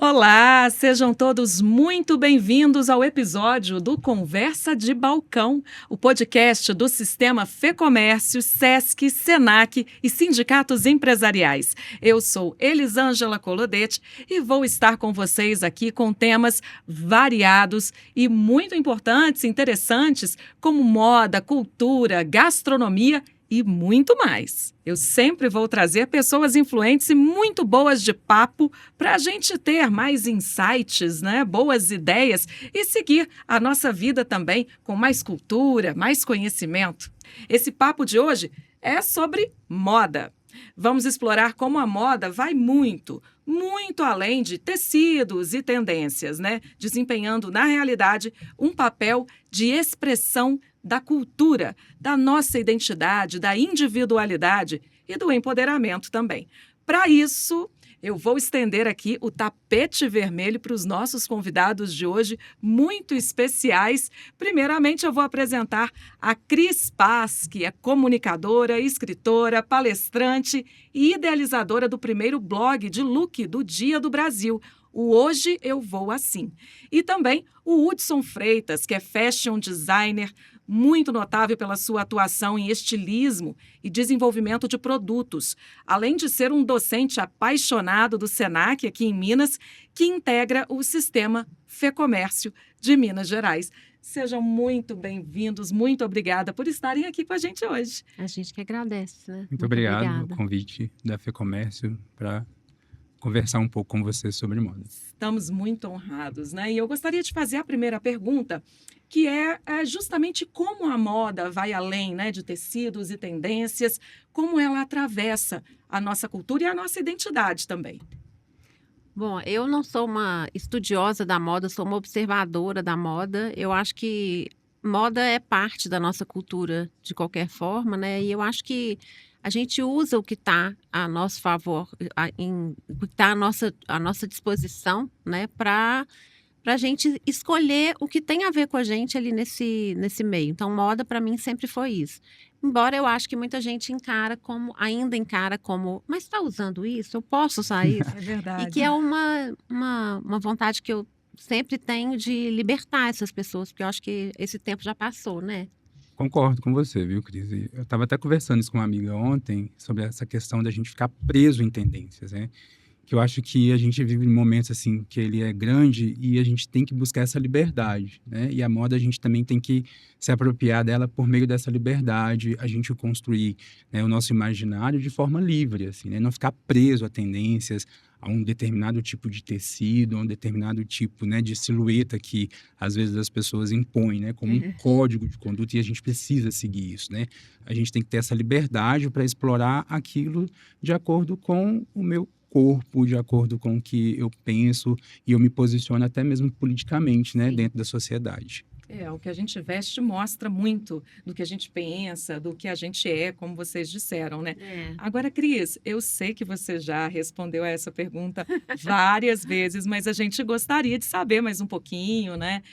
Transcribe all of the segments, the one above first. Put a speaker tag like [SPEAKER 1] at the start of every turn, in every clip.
[SPEAKER 1] Olá, sejam todos muito bem-vindos ao episódio do Conversa de Balcão, o podcast do Sistema Fecomércio, Sesc, Senac e Sindicatos Empresariais. Eu sou Elisângela Colodete e vou estar com vocês aqui com temas variados e muito importantes, interessantes, como moda, cultura, gastronomia e muito mais. Eu sempre vou trazer pessoas influentes e muito boas de papo para a gente ter mais insights, né? Boas ideias e seguir a nossa vida também com mais cultura, mais conhecimento. Esse papo de hoje é sobre moda. Vamos explorar como a moda vai muito além de tecidos e tendências, né? Desempenhando, na realidade, um papel de expressão da cultura, da nossa identidade, da individualidade e do empoderamento também. Para isso, eu vou estender aqui o tapete vermelho para os nossos convidados de hoje, muito especiais. Primeiramente, eu vou apresentar a Cris Paz, que é comunicadora, escritora, palestrante e idealizadora do primeiro blog de look do Dia do Brasil, o Hoje Eu Vou Assim. E também o Hudson Freitas, que é fashion designer, muito notável pela sua atuação em estilismo e desenvolvimento de produtos, além de ser um docente apaixonado do Senac, aqui em Minas, que integra o Sistema Fecomércio de Minas Gerais. Sejam muito bem-vindos, muito obrigada por estarem aqui com a gente hoje.
[SPEAKER 2] A gente que agradece, né?
[SPEAKER 3] Muito obrigado pelo convite da Fecomércio para conversar um pouco com você sobre moda.
[SPEAKER 1] Estamos muito honrados, né? E eu gostaria de fazer a primeira pergunta, que é justamente como a moda vai além, né, de tecidos e tendências, como ela atravessa a nossa cultura e a nossa identidade também.
[SPEAKER 2] Bom, eu não sou uma estudiosa da moda, sou uma observadora da moda. Eu acho que moda é parte da nossa cultura de qualquer forma, né? E eu acho que a gente usa o que está a nosso favor, o que está à nossa disposição, né, para a gente escolher o que tem a ver com a gente ali nesse meio. Então, moda para mim sempre foi isso. Embora eu acho que muita gente ainda encara como, mas está usando isso? Eu posso usar isso?
[SPEAKER 1] É verdade.
[SPEAKER 2] E que é uma vontade que eu sempre tenho de libertar essas pessoas, porque eu acho que esse tempo já passou, né?
[SPEAKER 3] Concordo com você, viu, Cris? Eu estava até conversando isso com uma amiga ontem sobre essa questão da gente ficar preso em tendências, né? Que eu acho que a gente vive momentos assim que ele é grande e a gente tem que buscar essa liberdade, né? E a moda a gente também tem que se apropriar dela por meio dessa liberdade, a gente construir, né, o nosso imaginário de forma livre, assim, né? Não ficar preso a tendências, a um determinado tipo de tecido, a um determinado tipo, né, de silhueta que às vezes as pessoas impõem, né, como um código de conduta, e a gente precisa seguir isso, né? A gente tem que ter essa liberdade para explorar aquilo de acordo com o meu corpo, de acordo com o que eu penso, e eu me posiciono até mesmo politicamente, né, dentro da sociedade.
[SPEAKER 1] O que a gente veste mostra muito do que a gente pensa, do que a gente é, como vocês disseram, né? Agora, Cris, eu sei que você já respondeu a essa pergunta várias vezes, mas a gente gostaria de saber mais um pouquinho, né?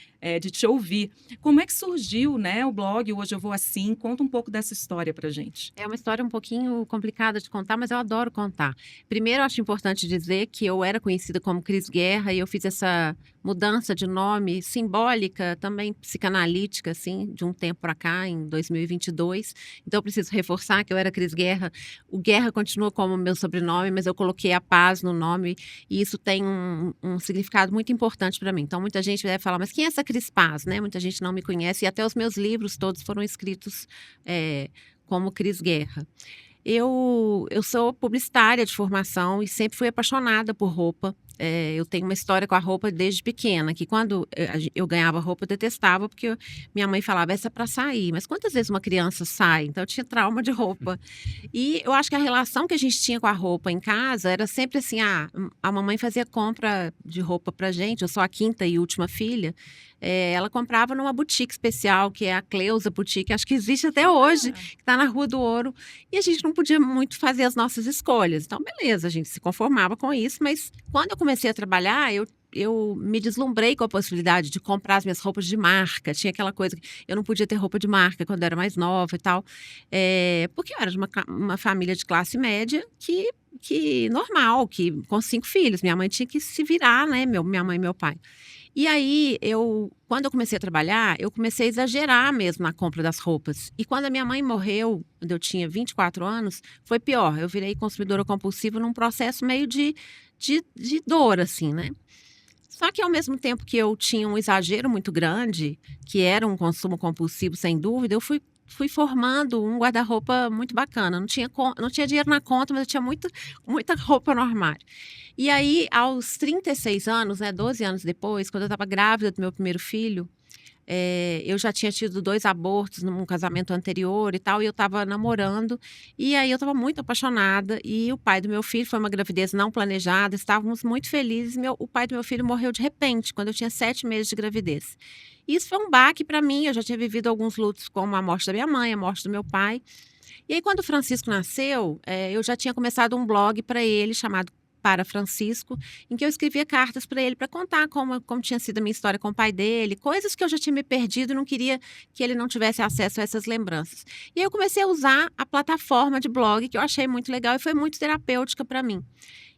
[SPEAKER 1] De te ouvir. Como é que surgiu, né, o blog Hoje Eu Vou Assim? Conta um pouco dessa história pra gente.
[SPEAKER 2] É uma história um pouquinho complicada de contar, mas eu adoro contar. Primeiro, eu acho importante dizer que eu era conhecida como Cris Guerra e eu fiz essa mudança de nome simbólica, também psicanalítica, assim, de um tempo para cá, em 2022. Então, eu preciso reforçar que eu era Cris Guerra. O Guerra continua como meu sobrenome, mas eu coloquei a Paz no nome e isso tem um significado muito importante para mim. Então, muita gente deve falar, mas quem é essa Cris Paz, né? Muita gente não me conhece e até os meus livros todos foram escritos como Cris Guerra. Eu sou publicitária de formação e sempre fui apaixonada por roupa. Eu tenho uma história com a roupa desde pequena, que quando eu ganhava roupa eu detestava, porque minha mãe falava, essa é para sair. Mas quantas vezes uma criança sai? Então eu tinha trauma de roupa. E eu acho que a relação que a gente tinha com a roupa em casa era sempre assim, a mamãe fazia compra de roupa pra gente, eu sou a quinta e última filha, ela comprava numa boutique especial, que é a Cleusa Boutique, acho que existe até hoje, que está na Rua do Ouro, e a gente não podia muito fazer as nossas escolhas. Então, beleza, a gente se conformava com isso, mas quando eu comecei a trabalhar, eu eu me deslumbrei com a possibilidade de comprar as minhas roupas de marca. Tinha aquela coisa que eu não podia ter roupa de marca quando eu era mais nova e tal. Porque eu era de uma família de classe média que normal, que com 5 filhos. Minha mãe tinha que se virar, né? Minha mãe e meu pai. E aí, quando eu comecei a trabalhar, eu comecei a exagerar mesmo na compra das roupas. E quando a minha mãe morreu, quando eu tinha 24 anos, foi pior. Eu virei consumidora compulsiva num processo meio de dor, assim, né? Só que ao mesmo tempo que eu tinha um exagero muito grande, que era um consumo compulsivo, sem dúvida, eu fui formando um guarda-roupa muito bacana. Não tinha dinheiro na conta, mas eu tinha muita roupa no armário. E aí, aos 36 anos, né, 12 anos depois, quando eu estava grávida do meu primeiro filho, eu já tinha tido 2 abortos num casamento anterior e tal, e eu estava namorando, e aí eu estava muito apaixonada, e o pai do meu filho, foi uma gravidez não planejada, estávamos muito felizes, o pai do meu filho morreu de repente, quando eu tinha 7 meses de gravidez. Isso foi um baque para mim, eu já tinha vivido alguns lutos, como a morte da minha mãe, a morte do meu pai, e aí quando o Francisco nasceu, eu já tinha começado um blog para ele, chamado Para Francisco, em que eu escrevia cartas para ele para contar como tinha sido a minha história com o pai dele, coisas que eu já tinha me perdido e não queria que ele não tivesse acesso a essas lembranças. E aí eu comecei a usar a plataforma de blog, que eu achei muito legal e foi muito terapêutica para mim.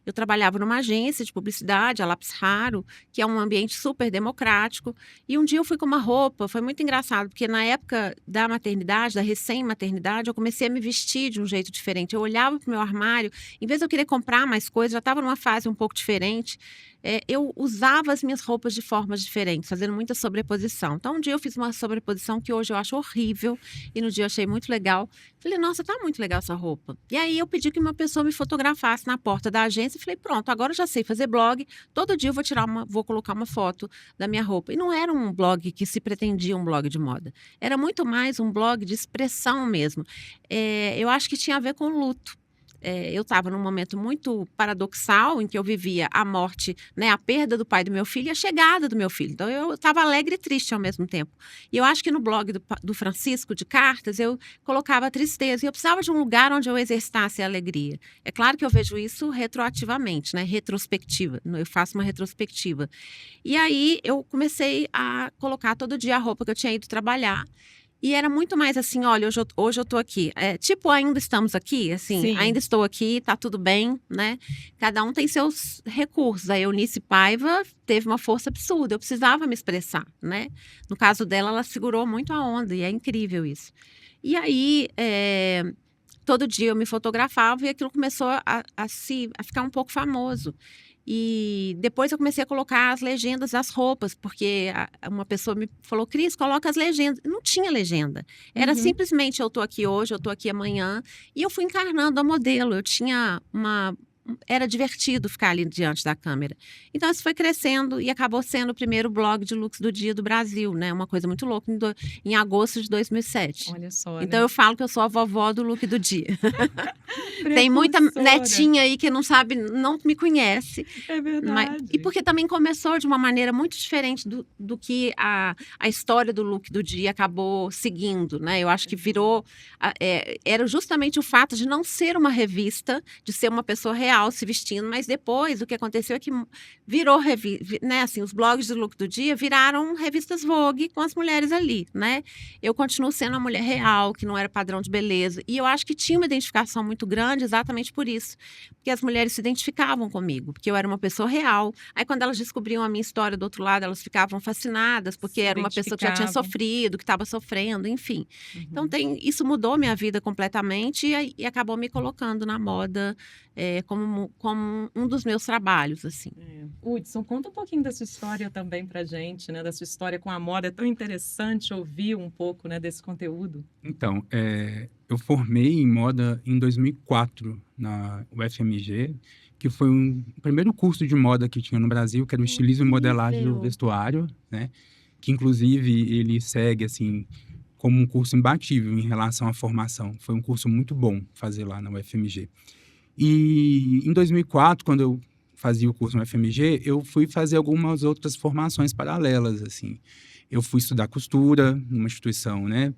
[SPEAKER 2] Eu trabalhava numa agência de publicidade, a Lápis Raro, que é um ambiente super democrático. E um dia eu fui com uma roupa, foi muito engraçado, porque na época da maternidade, da recém-maternidade, eu comecei a me vestir de um jeito diferente. Eu olhava para o meu armário, em vez de eu querer comprar mais coisas, já estava numa fase um pouco diferente. Eu usava as minhas roupas de formas diferentes, fazendo muita sobreposição. Então, um dia eu fiz uma sobreposição que hoje eu acho horrível, e no dia eu achei muito legal. Falei, nossa, tá muito legal essa roupa. E aí eu pedi que uma pessoa me fotografasse na porta da agência e falei, pronto, agora eu já sei fazer blog, todo dia eu vou colocar uma foto da minha roupa. E não era um blog que se pretendia um blog de moda, era muito mais um blog de expressão mesmo. Eu acho que tinha a ver com luto. Eu estava num momento muito paradoxal em que eu vivia a morte, né, a perda do pai do meu filho e a chegada do meu filho. Então, eu estava alegre e triste ao mesmo tempo. E eu acho que no blog do Francisco, de cartas, eu colocava a tristeza. E eu precisava de um lugar onde eu exercitasse a alegria. É claro que eu vejo isso retroativamente, né, retrospectiva. Eu faço uma retrospectiva. E aí, eu comecei a colocar todo dia a roupa que eu tinha ido trabalhar. E era muito mais assim, olha, hoje eu tô aqui. Tipo, ainda estamos aqui, assim,
[SPEAKER 1] Sim.
[SPEAKER 2] ainda estou aqui, tá tudo bem, né? Cada um tem seus recursos. A Eunice Paiva teve uma força absurda, eu precisava me expressar, né? No caso dela, ela segurou muito a onda, e é incrível isso. E aí, todo dia eu me fotografava e aquilo começou a ficar um pouco famoso. E depois eu comecei a colocar as legendas das roupas, porque uma pessoa me falou, Cris, coloca as legendas. Não tinha legenda. Era simplesmente, eu tô aqui hoje, eu tô aqui amanhã. E eu fui encarnando a modelo. Eu tinha era divertido ficar ali diante da câmera. Então, isso foi crescendo e acabou sendo o primeiro blog de looks do dia do Brasil, né? Uma coisa muito louca, em agosto de 2007.
[SPEAKER 1] Olha só,
[SPEAKER 2] então,
[SPEAKER 1] né?
[SPEAKER 2] eu falo que eu sou a vovó do look do dia. Tem muita netinha aí que não sabe, não me conhece.
[SPEAKER 1] É verdade.
[SPEAKER 2] E porque também começou de uma maneira muito diferente do que a história do look do dia acabou seguindo, né? Eu acho que virou... era justamente o fato de não ser uma revista, de ser uma pessoa real se vestindo, mas depois o que aconteceu é que virou revista, né? Assim, os blogs do look do dia viraram revistas Vogue com as mulheres ali, né? Eu continuo sendo uma mulher real, que não era padrão de beleza. E eu acho que tinha uma identificação muito grande exatamente por isso. Porque as mulheres se identificavam comigo, porque eu era uma pessoa real. Aí, quando elas descobriam a minha história do outro lado, elas ficavam fascinadas, porque era uma pessoa que já tinha sofrido, que estava sofrendo, enfim. Então, isso mudou minha vida completamente e acabou me colocando na moda como um dos meus trabalhos, assim.
[SPEAKER 1] Hudson, conta um pouquinho da sua história também pra gente, né? Da sua história com a moda. É tão interessante ouvir um pouco, né, desse conteúdo.
[SPEAKER 3] Então, eu formei em moda em 2004 na UFMG, que foi o primeiro curso de moda que tinha no Brasil, que era o estilismo e modelagem do vestuário, né? Que, inclusive, ele segue, assim, como um curso imbatível em relação à formação. Foi um curso muito bom fazer lá na UFMG. E em 2004, quando eu fazia o curso no UFMG, eu fui fazer algumas outras formações paralelas, assim. Eu fui estudar costura numa instituição, né,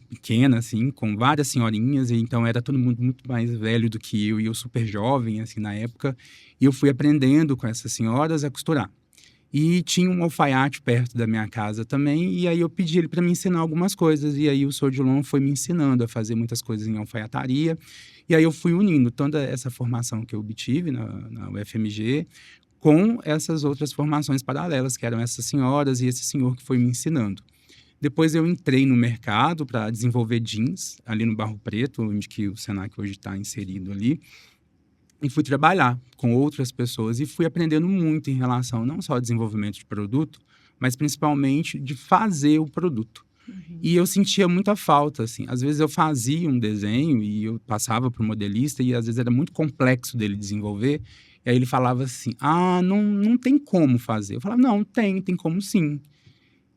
[SPEAKER 3] pequena, assim, com várias senhorinhas, e então era todo mundo muito mais velho do que eu, e eu super jovem, assim, na época, e eu fui aprendendo com essas senhoras a costurar. E tinha um alfaiate perto da minha casa também, e aí eu pedi ele para me ensinar algumas coisas, e aí o Sodilon foi me ensinando a fazer muitas coisas em alfaiataria, e aí eu fui unindo toda essa formação que eu obtive na UFMG com essas outras formações paralelas, que eram essas senhoras e esse senhor que foi me ensinando. Depois eu entrei no mercado para desenvolver jeans, ali no Barro Preto, onde que o Senac hoje está inserido ali, e fui trabalhar com outras pessoas e fui aprendendo muito em relação não só ao desenvolvimento de produto, mas principalmente de fazer o produto. E eu sentia muita falta, assim. Às vezes eu fazia um desenho e eu passava para o modelista e às vezes era muito complexo dele desenvolver. E aí ele falava assim, não tem como fazer. Eu falava, não, tem como sim.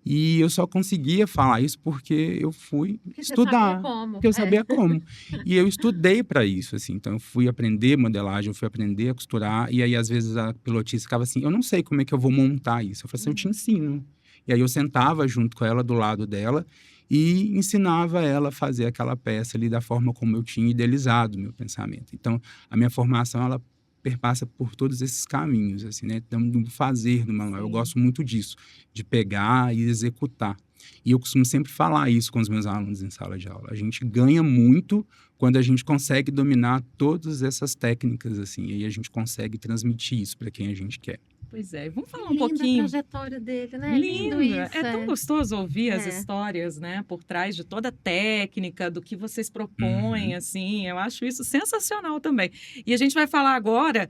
[SPEAKER 3] E eu só conseguia falar isso porque eu fui
[SPEAKER 2] Porque você
[SPEAKER 3] estudar,
[SPEAKER 2] sabia como.
[SPEAKER 3] porque eu sabia como. E eu estudei para isso, assim. Então, eu fui aprender modelagem, eu fui aprender a costurar. E aí, às vezes, a pilotista ficava assim, eu não sei como é que eu vou montar isso. Eu falei assim, eu te ensino. E aí, eu sentava junto com ela, do lado dela, e ensinava ela a fazer aquela peça ali da forma como eu tinha idealizado o meu pensamento. Então, a minha formação, ela perpassa por todos esses caminhos, assim, né? Então, do fazer do manual. Eu gosto muito disso, de pegar e executar. E eu costumo sempre falar isso com os meus alunos em sala de aula. A gente ganha muito quando a gente consegue dominar todas essas técnicas, assim, e aí a gente consegue transmitir isso para quem a gente quer.
[SPEAKER 1] Pois é, vamos falar um
[SPEAKER 2] Linda
[SPEAKER 1] pouquinho.
[SPEAKER 2] a trajetória dele, né? Lindo
[SPEAKER 1] Linda!
[SPEAKER 2] isso.
[SPEAKER 1] É tão gostoso ouvir as
[SPEAKER 2] É.
[SPEAKER 1] histórias, né? Por trás de toda a técnica, do que vocês propõem, assim. Eu acho isso sensacional também. E a gente vai falar agora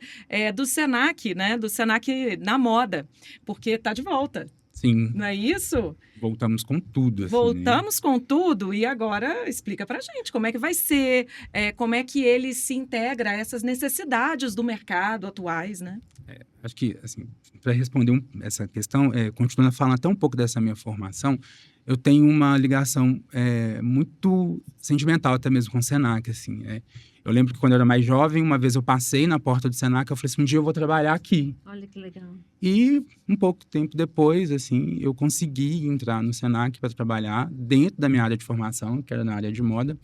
[SPEAKER 1] do Senac, né? Do Senac na moda, porque tá de volta,
[SPEAKER 3] Sim,
[SPEAKER 1] não é isso?
[SPEAKER 3] voltamos com tudo, assim, né?
[SPEAKER 1] Voltamos com tudo e agora explica pra gente como é que vai ser, como é que ele se integra a essas necessidades do mercado atuais, né?
[SPEAKER 3] Acho que, assim, para responder essa questão, continuando a falar até um pouco dessa minha formação, eu tenho uma ligação muito sentimental até mesmo com o Senac, assim. Eu lembro que quando eu era mais jovem, uma vez eu passei na porta do Senac, eu falei assim, um dia eu vou trabalhar aqui.
[SPEAKER 2] Olha que legal.
[SPEAKER 3] E um pouco tempo depois, assim, eu consegui entrar no Senac para trabalhar dentro da minha área de formação, que era na área de moda.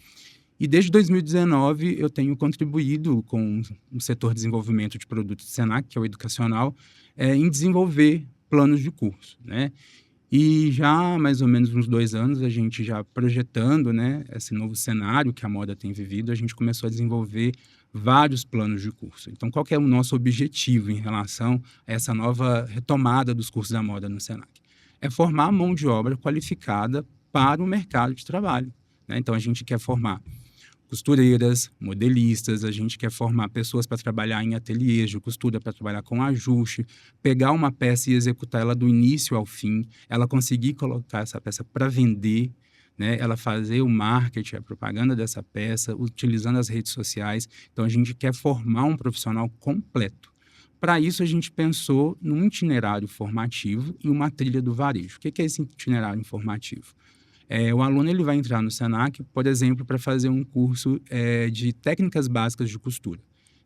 [SPEAKER 3] E desde 2019 eu tenho contribuído com o setor de desenvolvimento de produtos do Senac, que é o educacional, em desenvolver planos de curso, né? E já há mais ou menos uns 2 anos, a gente já projetando, né, esse novo cenário que a moda tem vivido, a gente começou a desenvolver vários planos de curso. Então, qual que é o nosso objetivo em relação a essa nova retomada dos cursos da moda no Senac? É formar mão de obra qualificada para o mercado de trabalho, né? Então, a gente quer formar costureiras, modelistas, a gente quer formar pessoas para trabalhar em ateliês de costura, para trabalhar com ajuste, pegar uma peça e executar ela do início ao fim, ela conseguir colocar essa peça para vender, né? Ela fazer o marketing, a propaganda dessa peça, utilizando as redes sociais. Então, a gente quer formar um profissional completo. Para isso, a gente pensou num itinerário formativo e uma trilha do varejo. O que é esse itinerário informativo? O aluno ele vai entrar no Senac, por exemplo, para fazer um curso de técnicas básicas de costura,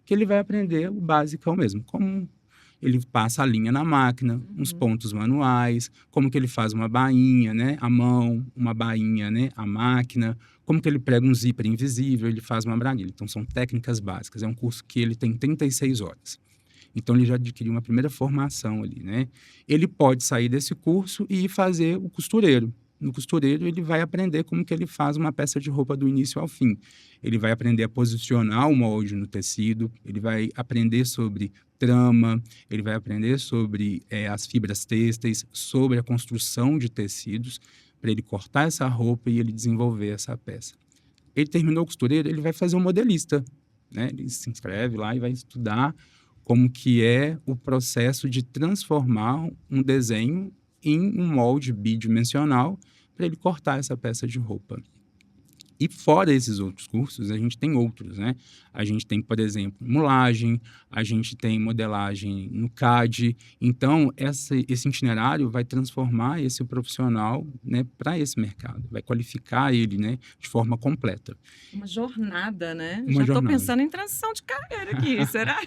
[SPEAKER 3] que ele vai aprender o básico mesmo, como ele passa a linha na máquina, uns pontos manuais, como que ele faz uma bainha, né, à mão, uma bainha, né, à máquina, como que ele prega um zíper invisível, ele faz uma braguilha. Então, são técnicas básicas. É um curso que ele tem 36 horas. Então, ele já adquiriu uma primeira formação ali, né? Ele pode sair desse curso e ir fazer o costureiro. No costureiro, ele vai aprender como que ele faz uma peça de roupa do início ao fim. Ele vai aprender a posicionar o molde no tecido, ele vai aprender sobre trama, ele vai aprender sobre as fibras têxteis, sobre a construção de tecidos, para ele cortar essa roupa e ele desenvolver essa peça. Ele terminou o costureiro, ele vai fazer um modelista, né? Ele se inscreve lá e vai estudar como que é o processo de transformar um desenho em um molde bidimensional para ele cortar essa peça de roupa. E fora esses outros cursos, a gente tem outros, né? A gente tem, por exemplo, mulagem, a gente tem modelagem no CAD. Então, esse itinerário vai transformar esse profissional, né, para esse mercado, vai qualificar ele, né, de forma completa.
[SPEAKER 1] Uma jornada, né?
[SPEAKER 3] Uma
[SPEAKER 1] Já estou
[SPEAKER 3] jornada.
[SPEAKER 1] pensando em transição de carreira aqui, será?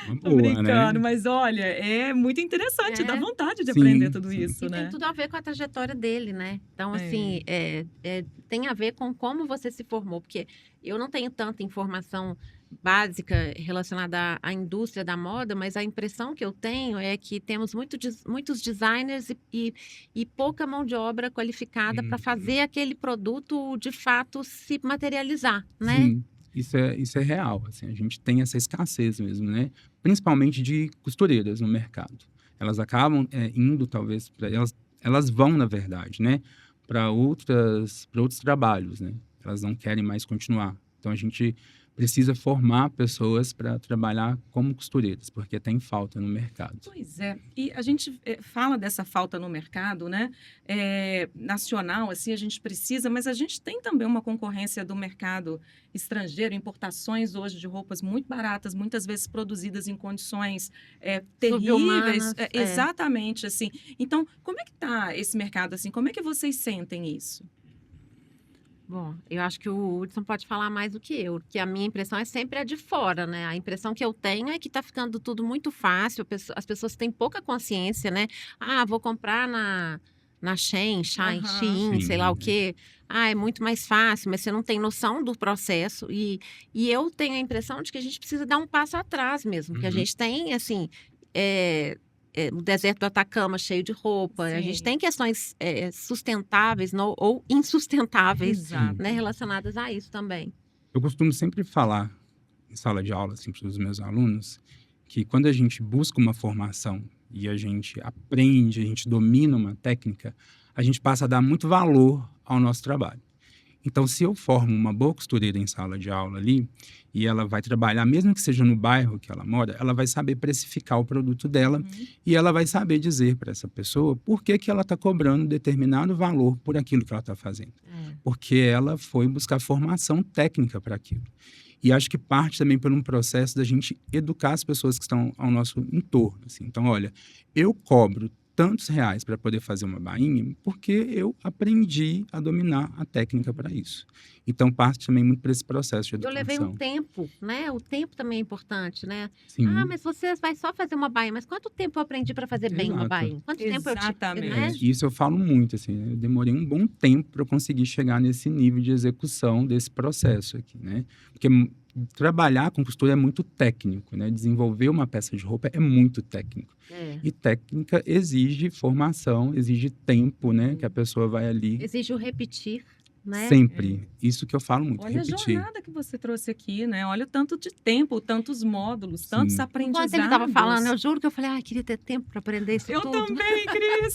[SPEAKER 3] Uma
[SPEAKER 1] Tô
[SPEAKER 3] boa,
[SPEAKER 1] brincando,
[SPEAKER 3] né?
[SPEAKER 1] mas olha, é muito interessante, dá
[SPEAKER 2] É.
[SPEAKER 1] vontade de aprender
[SPEAKER 3] Sim,
[SPEAKER 1] tudo
[SPEAKER 3] sim.
[SPEAKER 1] isso,
[SPEAKER 2] E tem
[SPEAKER 1] né?
[SPEAKER 2] tudo a ver com a trajetória dele, né? Então, assim,
[SPEAKER 1] É.
[SPEAKER 2] tem a ver com como você se formou, porque eu não tenho tanta informação básica relacionada à indústria da moda, mas a impressão que eu tenho é que temos muitos designers e pouca mão de obra qualificada para
[SPEAKER 3] Uhum.
[SPEAKER 2] fazer aquele produto de fato se materializar, né?
[SPEAKER 3] Sim, isso é real, assim, a gente tem essa escassez mesmo, né, principalmente de costureiras no mercado. Elas acabam, indo talvez para elas vão na verdade, né, para outros trabalhos, né, elas não querem mais continuar. Então a gente precisa formar pessoas para trabalhar como costureiras, porque tem falta no mercado.
[SPEAKER 1] Pois é, e a gente fala dessa falta no mercado, né? Nacional, assim, a gente precisa, mas a gente tem também uma concorrência do mercado estrangeiro, importações hoje de roupas muito baratas, muitas vezes produzidas em condições terríveis,
[SPEAKER 2] Subhumanas,
[SPEAKER 1] exatamente assim. Então, como é que está esse mercado assim? Como é que vocês sentem isso?
[SPEAKER 2] Bom, eu acho que o Hudson pode falar mais do que eu, que a minha impressão é sempre a de fora, né? A impressão que eu tenho é que está ficando tudo muito fácil, as pessoas têm pouca consciência, né? Ah, vou comprar na
[SPEAKER 1] Aham.
[SPEAKER 2] Shein, sei lá o
[SPEAKER 3] Sim,
[SPEAKER 2] quê. Ah, é muito mais fácil, mas você não tem noção do processo. E eu tenho a impressão de que a gente precisa dar um passo atrás mesmo, que a
[SPEAKER 3] uhum,
[SPEAKER 2] gente tem, assim, é, o deserto do Atacama cheio de roupa, a gente
[SPEAKER 1] Sim,
[SPEAKER 2] tem questões sustentáveis ou insustentáveis,
[SPEAKER 3] sim.
[SPEAKER 2] né,
[SPEAKER 1] exato.
[SPEAKER 2] relacionadas a isso também.
[SPEAKER 3] Eu costumo sempre falar em sala de aula, assim, para os meus alunos, que quando a gente busca uma formação e a gente aprende, a gente domina uma técnica, a gente passa a dar muito valor ao nosso trabalho. Então, se eu formo uma boa costureira em sala de aula ali, e ela vai trabalhar, mesmo que seja no bairro que ela mora, ela vai saber precificar o produto dela
[SPEAKER 1] Uhum.
[SPEAKER 3] e ela vai saber dizer para essa pessoa por que que ela está cobrando determinado valor por aquilo que ela está fazendo.
[SPEAKER 2] É.
[SPEAKER 3] Porque ela foi buscar formação técnica para aquilo. E acho que parte também por um processo da gente educar as pessoas que estão ao nosso entorno, assim. Então, olha, eu cobro tantos reais para poder fazer uma bainha porque eu aprendi a dominar a técnica para isso. Então, parte também muito para esse processo de
[SPEAKER 2] Eu levei um
[SPEAKER 3] educação.
[SPEAKER 2] tempo, né? O tempo também é importante, né? Ah,
[SPEAKER 3] Sim,
[SPEAKER 2] mas você vai só fazer uma bainha, mas quanto tempo eu aprendi para fazer bem uma
[SPEAKER 3] exato.
[SPEAKER 2] bainha? Quanto tempo né?
[SPEAKER 1] Exatamente.
[SPEAKER 3] Isso eu falo muito, assim, né, eu demorei um bom tempo para eu conseguir chegar nesse nível de execução desse processo aqui, né, porque trabalhar com costura é muito técnico, né, desenvolver uma peça de roupa é muito técnico.
[SPEAKER 2] É.
[SPEAKER 3] E técnica exige formação, exige tempo, né, que a pessoa vai ali
[SPEAKER 2] Exige o repetir, né?
[SPEAKER 3] sempre. Isso que eu falo muito,
[SPEAKER 1] Olha a
[SPEAKER 3] repetir.
[SPEAKER 1] jornada que você trouxe aqui, né? Olha o tanto de tempo, tantos módulos, tantos
[SPEAKER 3] Sim,
[SPEAKER 2] Enquanto ele estava falando,
[SPEAKER 1] aprendizados.
[SPEAKER 2] eu juro que eu falei, ai, queria ter tempo para aprender isso
[SPEAKER 1] Eu
[SPEAKER 2] tudo.
[SPEAKER 1] também, Cris.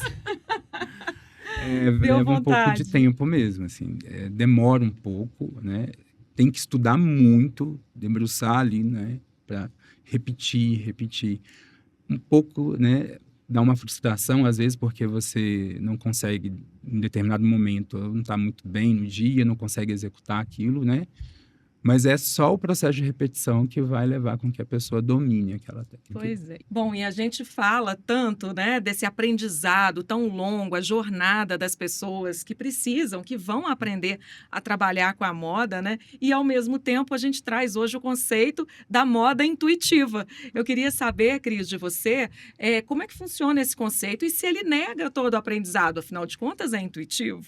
[SPEAKER 1] Deu
[SPEAKER 3] leva um pouco de
[SPEAKER 1] vontade.
[SPEAKER 3] tempo mesmo, assim, demora um pouco, né, tem que estudar muito, debruçar ali, né, para repetir, repetir. Um pouco, né, dá uma frustração às vezes, porque você não consegue em determinado momento, não está muito bem no dia, não consegue executar aquilo, né, mas é só o processo de repetição que vai levar com que a pessoa domine aquela técnica.
[SPEAKER 1] Pois é. Bom, e a gente fala tanto, né, desse aprendizado tão longo, a jornada das pessoas que precisam, que vão aprender a trabalhar com a moda, né? E ao mesmo tempo a gente traz hoje o conceito da moda intuitiva. Eu queria saber, Cris, de você, como é que funciona esse conceito e se ele nega todo o aprendizado, afinal de contas é intuitivo.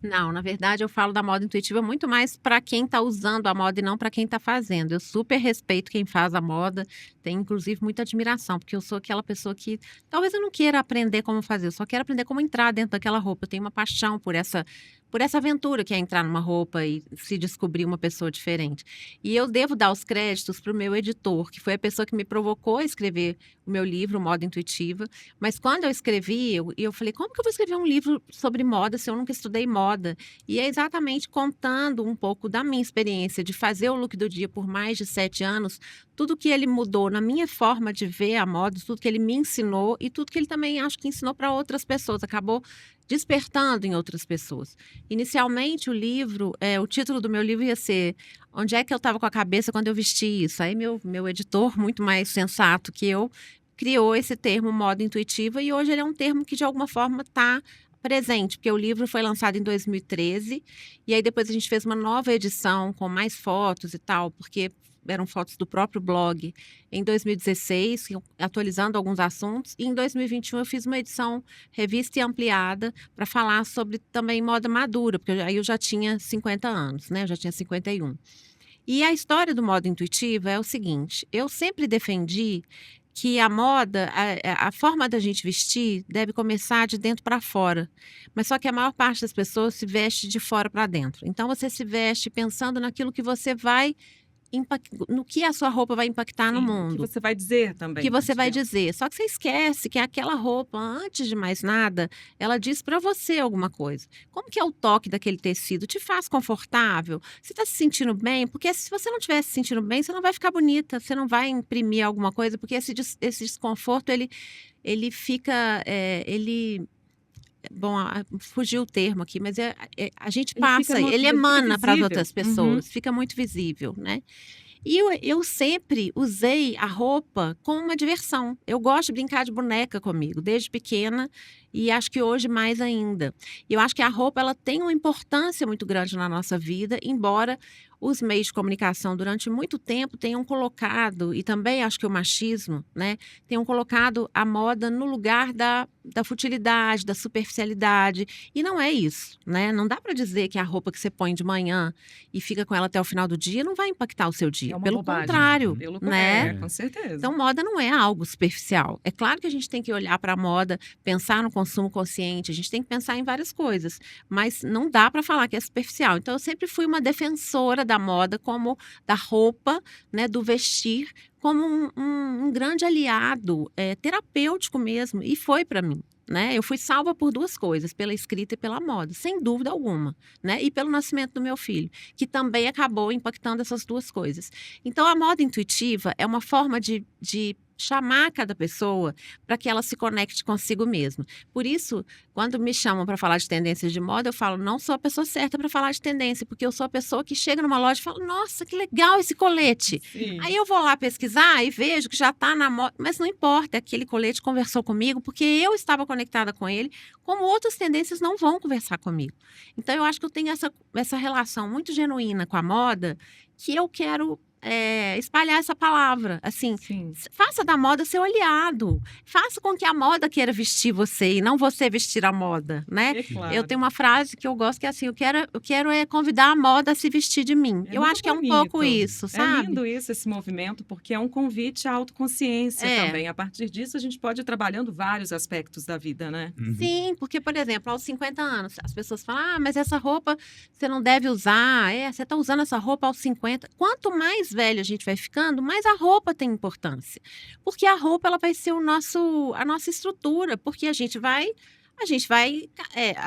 [SPEAKER 2] Não, na verdade eu falo da moda intuitiva muito mais para quem está usando a moda e não para quem está fazendo. Eu super respeito quem faz a moda, tenho inclusive muita admiração, porque eu sou aquela pessoa que talvez eu não queira aprender como fazer, eu só quero aprender como entrar dentro daquela roupa. Eu tenho uma paixão por essa aventura que é entrar numa roupa e se descobrir uma pessoa diferente. E eu devo dar os créditos para o meu editor, que foi a pessoa que me provocou a escrever o meu livro, Moda Intuitiva. Mas quando eu escrevi, eu falei, como que eu vou escrever um livro sobre moda se eu nunca estudei moda? E é exatamente contando um pouco da minha experiência de fazer o look do dia por mais de 7 anos, tudo que ele mudou na minha forma de ver a moda, tudo que ele me ensinou e tudo que ele também acho que ensinou para outras pessoas, acabou despertando em outras pessoas. Inicialmente, o título do meu livro ia ser Onde é que eu estava com a cabeça quando eu vesti isso? Aí meu editor, muito mais sensato que eu, criou esse termo moda intuitiva e hoje ele é um termo que de alguma forma está presente, porque o livro foi lançado em 2013 e aí depois a gente fez uma nova edição com mais fotos e tal, porque eram fotos do próprio blog. Em 2016, atualizando alguns assuntos. E em 2021 eu fiz uma edição revista e ampliada para falar sobre também moda madura, porque aí eu já tinha 50 anos, né? Eu já tinha 51. E a história do moda intuitiva é o seguinte: eu sempre defendi que a moda, a forma da gente vestir deve começar de dentro para fora. Mas só que a maior parte das pessoas se veste de fora para dentro. Então você se veste pensando naquilo que você vai no que a sua roupa vai impactar no
[SPEAKER 1] Sim, o que
[SPEAKER 2] mundo.
[SPEAKER 1] você vai dizer também.
[SPEAKER 2] Que você vai
[SPEAKER 1] dentro.
[SPEAKER 2] dizer. Só que você esquece que aquela roupa, antes de mais nada, ela diz para você alguma coisa. Como que é o toque daquele tecido? Te faz confortável? Você está se sentindo bem? Porque se você não estiver se sentindo bem, você não vai ficar bonita, você não vai imprimir alguma coisa, porque esse desconforto, ele fica, bom, fugiu o termo aqui, mas a gente
[SPEAKER 1] Ele fica
[SPEAKER 2] passa,
[SPEAKER 1] no-
[SPEAKER 2] ele
[SPEAKER 1] ele fica
[SPEAKER 2] emana para as
[SPEAKER 1] visível.
[SPEAKER 2] outras pessoas, fica muito visível, né? E eu sempre usei a roupa como uma diversão. Eu gosto de brincar de boneca comigo, desde pequena, e acho que hoje mais ainda. E eu acho que a roupa, ela tem uma importância muito grande na nossa vida, embora os meios de comunicação durante muito tempo tenham colocado, e também acho que o machismo, né, tenham colocado a moda no lugar da futilidade, da superficialidade. E não é isso, né? Não dá para dizer que a roupa que você põe de manhã e fica com ela até o final do dia não vai impactar o seu dia.
[SPEAKER 1] É uma
[SPEAKER 2] Pelo
[SPEAKER 1] bobagem.
[SPEAKER 2] contrário, né?
[SPEAKER 1] É, com certeza.
[SPEAKER 2] Então, moda não é algo superficial. É claro que a gente tem que olhar para a moda, pensar no consumo consciente, a gente tem que pensar em várias coisas, mas não dá para falar que é superficial. Então, eu sempre fui uma defensora da moda, como da roupa, né, do vestir, como um grande aliado terapêutico mesmo, e foi para mim. Né? Eu fui salva por duas coisas, pela escrita e pela moda, sem dúvida alguma, né? E pelo nascimento do meu filho, que também acabou impactando essas duas coisas. Então, a moda intuitiva é uma forma de chamar cada pessoa para que ela se conecte consigo mesma. Por isso, quando me chamam para falar de tendências de moda, eu falo, não sou a pessoa certa para falar de tendência, porque eu sou a pessoa que chega numa loja e fala, nossa, que legal esse colete.
[SPEAKER 1] Sim.
[SPEAKER 2] Aí eu vou lá pesquisar e vejo que já está na moda, mas não importa, aquele colete conversou comigo, porque eu estava conectada com ele, como outras tendências não vão conversar comigo. Então, eu acho que eu tenho essa relação muito genuína com a moda, que eu quero espalhar essa palavra, assim,
[SPEAKER 1] Sim.
[SPEAKER 2] faça da moda seu aliado, faça com que a moda queira vestir você e não você vestir a moda, né?
[SPEAKER 1] É claro.
[SPEAKER 2] Eu tenho uma frase que eu gosto que é assim, eu quero convidar a moda a se vestir de mim. Eu
[SPEAKER 1] muito
[SPEAKER 2] acho que é um
[SPEAKER 1] bonito.
[SPEAKER 2] pouco isso,
[SPEAKER 1] É
[SPEAKER 2] sabe?
[SPEAKER 1] lindo isso, esse movimento, porque é um convite à autoconsciência também. A partir disso, a gente pode ir trabalhando vários aspectos da vida, né?
[SPEAKER 3] Uhum.
[SPEAKER 2] Sim, porque, por exemplo, aos 50 anos, as pessoas falam, mas essa roupa você não deve usar, você está usando essa roupa aos 50. Quanto mais velho a gente vai ficando, mais a roupa tem importância. Porque a roupa, ela vai ser a nossa estrutura, porque a gente vai,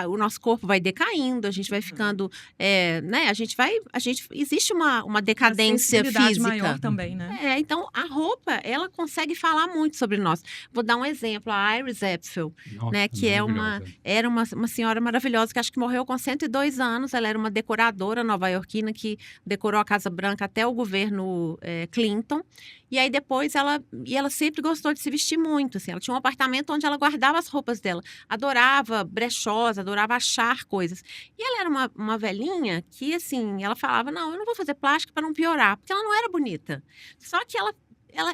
[SPEAKER 2] o nosso corpo vai decaindo, a gente vai ficando, né? Existe uma decadência
[SPEAKER 1] sensibilidade
[SPEAKER 2] física.
[SPEAKER 1] maior também, né?
[SPEAKER 2] Então a roupa, ela consegue falar muito sobre nós. Vou dar um exemplo, a Iris Apfel,
[SPEAKER 3] Nossa,
[SPEAKER 2] né? Que
[SPEAKER 3] maravilhosa.
[SPEAKER 2] era uma senhora maravilhosa, que acho que morreu com 102 anos. Ela era uma decoradora nova-iorquina que decorou a Casa Branca até o governo Clinton. E aí depois ela sempre gostou de se vestir muito, assim. Ela tinha um apartamento onde ela guardava as roupas dela. Adorava brechós, adorava achar coisas. E ela era uma velhinha que, assim, ela falava, não, eu não vou fazer plástica para não piorar, porque ela não era bonita. Só que ela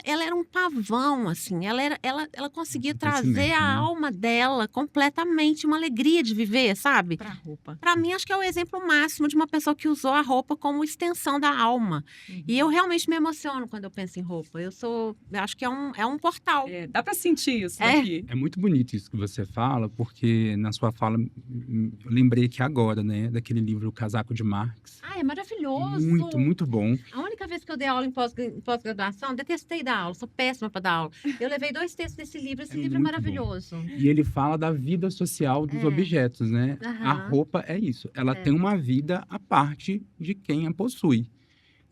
[SPEAKER 2] era um pavão, assim, ela conseguia trazer a
[SPEAKER 3] né?
[SPEAKER 2] alma dela completamente, uma alegria de viver, sabe?
[SPEAKER 1] Pra roupa.
[SPEAKER 2] Para mim, acho que é o exemplo máximo de uma pessoa que usou a roupa como extensão da alma. E eu realmente me emociono quando eu penso em roupa. Eu acho que é um portal.
[SPEAKER 1] Dá pra sentir isso daqui.
[SPEAKER 3] É muito bonito isso que você fala, porque na sua fala eu lembrei aqui agora, né, daquele livro O Casaco de Marx.
[SPEAKER 2] É maravilhoso.
[SPEAKER 3] Muito, muito bom.
[SPEAKER 2] A única vez que eu dei aula em pós-graduação, detestei dar aula, sou péssima para dar aula. Eu levei 2 textos desse livro, esse livro é
[SPEAKER 3] muito
[SPEAKER 2] maravilhoso.
[SPEAKER 3] E ele fala da vida social dos objetos, né? A roupa é isso. Ela tem uma vida à parte de quem a possui.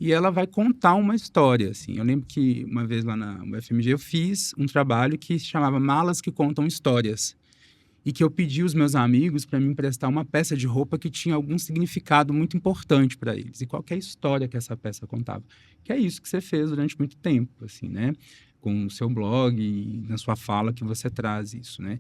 [SPEAKER 3] E ela vai contar uma história, assim. Eu lembro que uma vez lá na UFMG eu fiz um trabalho que se chamava Malas que Contam Histórias. E que eu pedi aos meus amigos para me emprestar uma peça de roupa que tinha algum significado muito importante para eles. E qual que é a história que essa peça contava? Que é isso que você fez durante muito tempo, assim, né? Com o seu blog e na sua fala que você traz isso, né?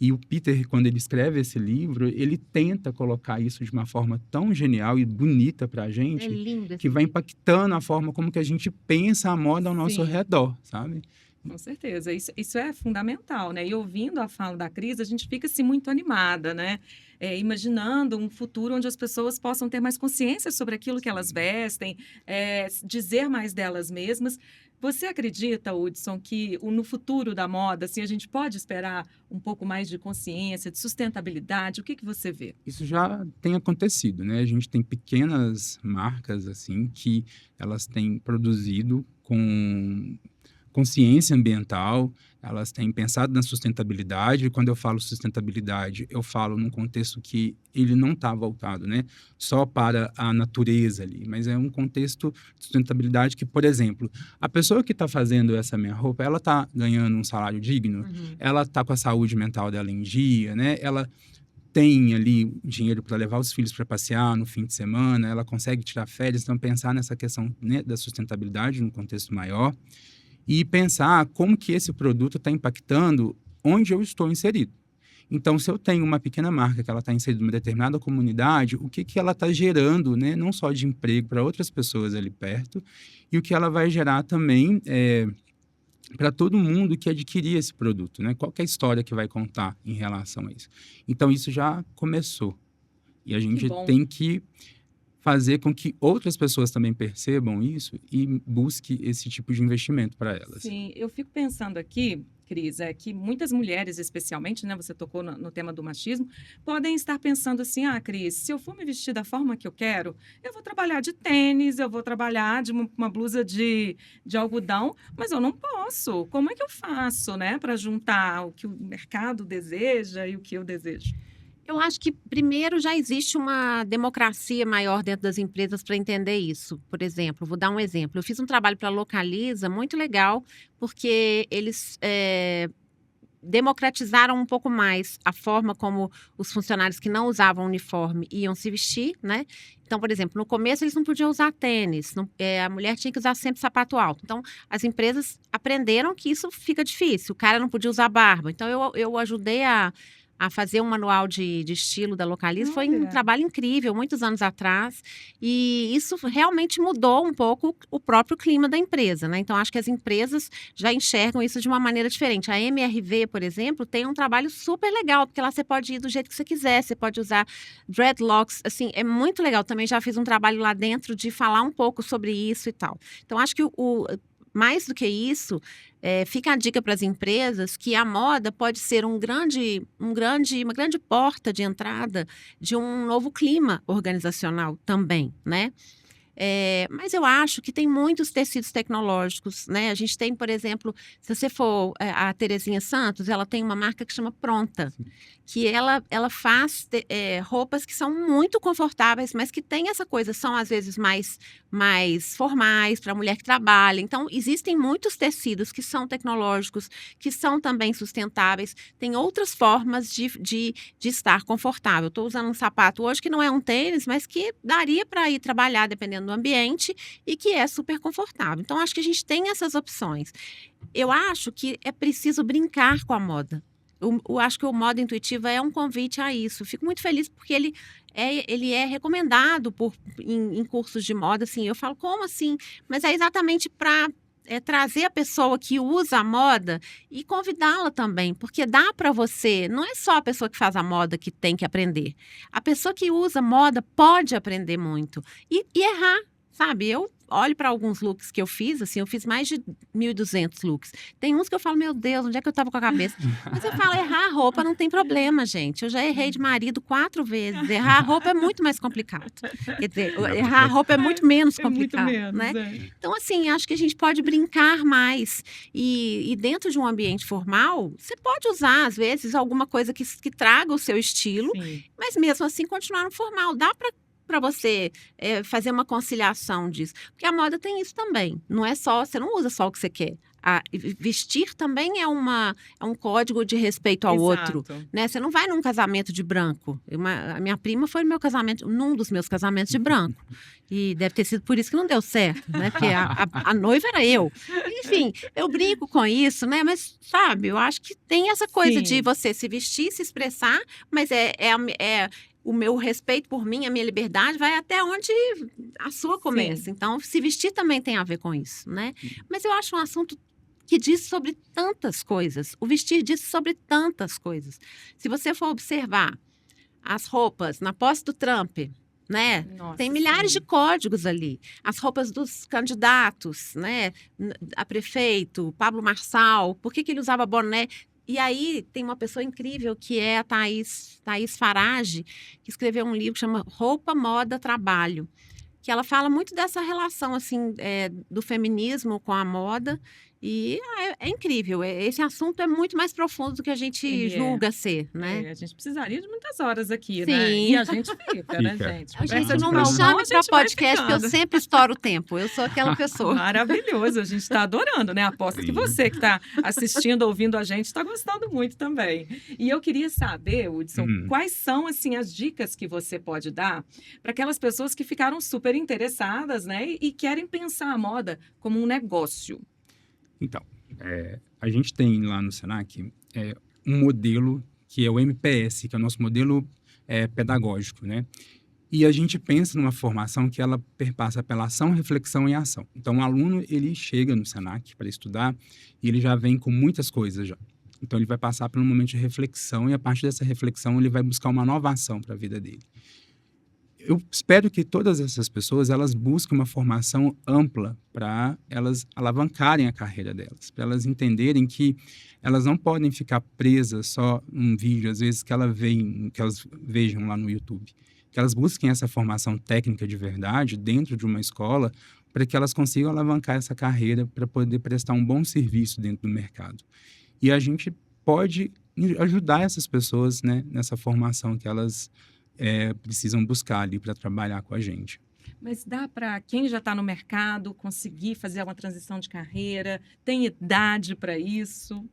[SPEAKER 3] E o Peter, quando ele escreve esse livro, ele tenta colocar isso de uma forma tão genial e bonita pra
[SPEAKER 2] É
[SPEAKER 3] gente,
[SPEAKER 2] lindo
[SPEAKER 3] que
[SPEAKER 2] esse
[SPEAKER 3] vai
[SPEAKER 2] livro.
[SPEAKER 3] impactando a forma como que a gente pensa a moda ao nosso
[SPEAKER 1] Sim.
[SPEAKER 3] redor, sabe?
[SPEAKER 1] Com certeza, isso é fundamental, né? E ouvindo a fala da Cris, a gente fica assim muito animada, né? Imaginando um futuro onde as pessoas possam ter mais consciência sobre aquilo que elas vestem, dizer mais delas mesmas. Você acredita, Hudson, que no futuro da moda, assim, a gente pode esperar um pouco mais de consciência, de sustentabilidade? O que que você vê?
[SPEAKER 3] Isso já tem acontecido, né? A gente tem pequenas marcas, assim, que elas têm produzido com consciência ambiental, elas têm pensado na sustentabilidade. E quando eu falo sustentabilidade, eu falo num contexto que ele não está voltado, né, só para a natureza ali, mas é um contexto de sustentabilidade que, por exemplo, a pessoa que está fazendo essa minha roupa, ela está ganhando um salário digno,
[SPEAKER 2] Uhum.
[SPEAKER 3] ela está com a saúde mental dela em dia, né, ela tem ali dinheiro para levar os filhos para passear no fim de semana, ela consegue tirar férias. Então pensar nessa questão, né, da sustentabilidade num contexto maior e pensar como que esse produto está impactando onde eu estou inserido. Então, se eu tenho uma pequena marca que ela está inserida em uma determinada comunidade, o que que ela está gerando, né? Não só de emprego para outras pessoas ali perto, e o que ela vai gerar também para todo mundo que adquirir esse produto, né? Qual que é a história que vai contar em relação a isso? Então, isso já começou. E a
[SPEAKER 1] Que
[SPEAKER 3] gente
[SPEAKER 1] bom.
[SPEAKER 3] tem que fazer com que outras pessoas também percebam isso e busque esse tipo de investimento para elas.
[SPEAKER 1] Sim, eu fico pensando aqui, Cris, que muitas mulheres, especialmente, né, você tocou no tema do machismo, podem estar pensando assim: ah, Cris, se eu for me vestir da forma que eu vou trabalhar de tênis, eu vou trabalhar de uma blusa de algodão, mas eu não posso. Como é que eu faço, né, para juntar o que o mercado deseja e o que eu desejo?
[SPEAKER 2] Eu acho que, primeiro, já existe uma democracia maior dentro das empresas para entender isso. Por exemplo, vou dar um exemplo. Eu fiz um trabalho para a Localiza muito legal, porque eles democratizaram um pouco mais a forma como os funcionários que não usavam uniforme iam se vestir, né? Então, por exemplo, no começo eles não podiam usar tênis, a mulher tinha que usar sempre sapato alto. Então, as empresas aprenderam que isso fica difícil, o cara não podia usar barba. Então, eu ajudei a fazer um manual de estilo da Localiza. Foi um
[SPEAKER 1] Olha,
[SPEAKER 2] trabalho incrível, muitos anos atrás, e isso realmente mudou um pouco o próprio clima da empresa, né? Então, acho que as empresas já enxergam isso de uma maneira diferente. A MRV, por exemplo, tem um trabalho super legal, porque lá você pode ir do jeito que você quiser, você pode usar dreadlocks, assim, é muito legal. Também já fiz um trabalho lá dentro de falar um pouco sobre isso e tal. Então, acho que mais do que isso, fica a dica para as empresas que a moda pode ser uma grande porta de entrada de um novo clima organizacional também, né? Mas eu acho que tem muitos tecidos tecnológicos, né? A gente tem, por exemplo, se você for a Terezinha Santos, ela tem uma marca que chama Pronta,
[SPEAKER 3] Sim.
[SPEAKER 2] que ela faz roupas que são muito confortáveis, mas que tem essa coisa, são às vezes mais formais para a mulher que trabalha. Então, existem muitos tecidos que são tecnológicos, que são também sustentáveis. Tem outras formas de estar confortável. Estou usando um sapato hoje que não é um tênis, mas que daria para ir trabalhar dependendo do ambiente e que é super confortável. Então, acho que a gente tem essas opções. Eu acho que é preciso brincar com a moda. Eu acho que o moda intuitiva é um convite a isso. Fico muito feliz porque ele é recomendado em cursos de moda. Assim, eu falo, como assim? Mas é exatamente para trazer a pessoa que usa a moda e convidá-la também, porque dá para você, não é só a pessoa que faz a moda que tem que aprender. A pessoa que usa moda pode aprender muito e errar, sabe? Eu olho para alguns looks que eu fiz, assim, eu fiz mais de 1.200 looks. Tem uns que eu falo, meu Deus, onde é que eu estava com a cabeça? Mas eu falo, errar a roupa não tem problema, gente. Eu já errei de marido 4 vezes. Errar a roupa é muito mais complicado. Quer dizer, errar a roupa é muito menos
[SPEAKER 1] é muito
[SPEAKER 2] complicado,
[SPEAKER 1] menos,
[SPEAKER 2] né? Então, assim, acho que a gente pode brincar mais. E dentro de um ambiente formal, você pode usar, às vezes, alguma coisa que traga o seu estilo,
[SPEAKER 1] Sim.
[SPEAKER 2] mas mesmo assim continuar no formal. Dá para você fazer uma conciliação disso. Porque a moda tem isso também. Não é só, você não usa só o que você quer. vestir também é um código de respeito ao outro,
[SPEAKER 1] Exato.
[SPEAKER 2] né? Você não vai num casamento de branco. A minha prima foi num dos meus casamentos de branco. E deve ter sido por isso que não deu certo, né? Porque a noiva era eu. Enfim, eu brinco com isso, né? Mas, sabe, eu acho que tem essa coisa
[SPEAKER 1] Sim.
[SPEAKER 2] de você se vestir, se expressar, mas o meu respeito por mim, a minha liberdade, vai até onde a sua começa. Então, se vestir também tem a ver com isso, né? Mas eu acho um assunto que diz sobre tantas coisas. O vestir diz sobre tantas coisas. Se você for observar as roupas na posse do Trump, né?
[SPEAKER 1] Nossa,
[SPEAKER 2] Tem milhares
[SPEAKER 1] sim.
[SPEAKER 2] de códigos ali. As roupas dos candidatos, né? A prefeito, Pablo Marçal, por que ele usava boné? E aí tem uma pessoa incrível que é a Thaís Farage, que escreveu um livro que chama Roupa, Moda, Trabalho, que ela fala muito dessa relação assim do feminismo com a moda. E é incrível. Esse assunto é muito mais profundo do que a gente
[SPEAKER 1] Ele
[SPEAKER 2] julga ser, né?
[SPEAKER 1] A gente precisaria de muitas horas aqui, né?
[SPEAKER 2] Sim.
[SPEAKER 1] E a gente fica, né,
[SPEAKER 3] Fica.
[SPEAKER 1] gente?
[SPEAKER 2] A
[SPEAKER 1] Conversa
[SPEAKER 2] gente
[SPEAKER 1] de
[SPEAKER 2] não me
[SPEAKER 1] balcão, a
[SPEAKER 2] chame para
[SPEAKER 1] gente vai
[SPEAKER 2] podcast, que eu
[SPEAKER 1] ficando.
[SPEAKER 2] sempre estouro o tempo. Eu sou aquela pessoa.
[SPEAKER 1] Maravilhoso, a gente está adorando, né? Aposto que
[SPEAKER 3] Sim.
[SPEAKER 1] você que está assistindo, ouvindo a gente, está gostando muito também. E eu queria saber, Hudson, quais são assim as dicas que você pode dar para aquelas pessoas que ficaram super interessadas, né? E querem pensar a moda como um negócio.
[SPEAKER 3] Então, a gente tem lá no Senac um modelo que é o MPS, que é o nosso modelo pedagógico, né? E a gente pensa numa formação que ela perpassa pela ação, reflexão e ação. Então, o aluno, ele chega no Senac para estudar e ele já vem com muitas coisas já. Então, ele vai passar por um momento de reflexão e, a partir dessa reflexão, ele vai buscar uma nova ação para a vida dele. Eu espero que todas essas pessoas, elas busquem uma formação ampla para elas alavancarem a carreira delas, para elas entenderem que elas não podem ficar presas só num vídeo, às vezes, que elas vejam lá no YouTube. Que elas busquem essa formação técnica de verdade dentro de uma escola para que elas consigam alavancar essa carreira para poder prestar um bom serviço dentro do mercado. E a gente pode ajudar essas pessoas, né, nessa formação que elas precisam buscar ali para trabalhar com a gente.
[SPEAKER 1] Mas dá para quem já está no mercado conseguir fazer uma transição de carreira? Tem idade para isso?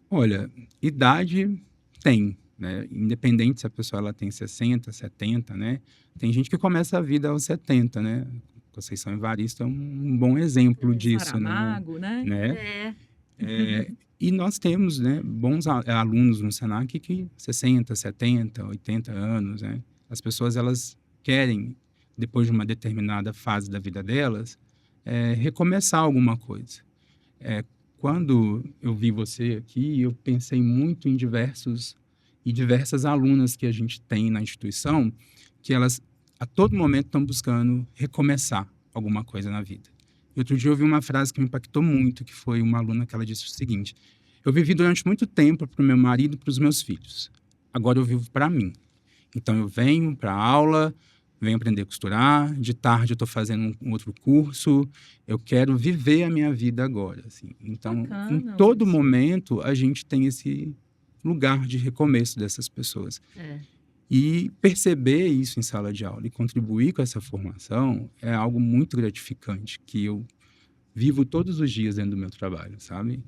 [SPEAKER 3] Olha, idade tem, né? Independente se a pessoa ela tem 60, 70, né? Tem gente que começa a vida aos 70, né? Conceição Evaristo é um bom exemplo disso, né?
[SPEAKER 1] Saramago, né?
[SPEAKER 3] E nós temos, né, bons alunos no Senac que 60, 70, 80 anos, né? As pessoas, elas querem, depois de uma determinada fase da vida delas, recomeçar alguma coisa. Quando eu vi você aqui, eu pensei muito em diversas alunas que a gente tem na instituição, que elas, a todo momento, estão buscando recomeçar alguma coisa na vida. E outro dia eu ouvi uma frase que me impactou muito, que foi uma aluna que ela disse o seguinte: eu vivi durante muito tempo para o meu marido e para os meus filhos. Agora eu vivo para mim. Então eu venho para a aula, venho aprender a costurar, de tarde eu estou fazendo um outro curso, eu quero viver a minha vida agora. Assim. Então,
[SPEAKER 1] Bacana,
[SPEAKER 3] em todo
[SPEAKER 1] isso.
[SPEAKER 3] momento, a gente tem esse lugar de recomeço dessas pessoas. E perceber isso em sala de aula e contribuir com essa formação é algo muito gratificante, que eu vivo todos os dias dentro do meu trabalho, sabe?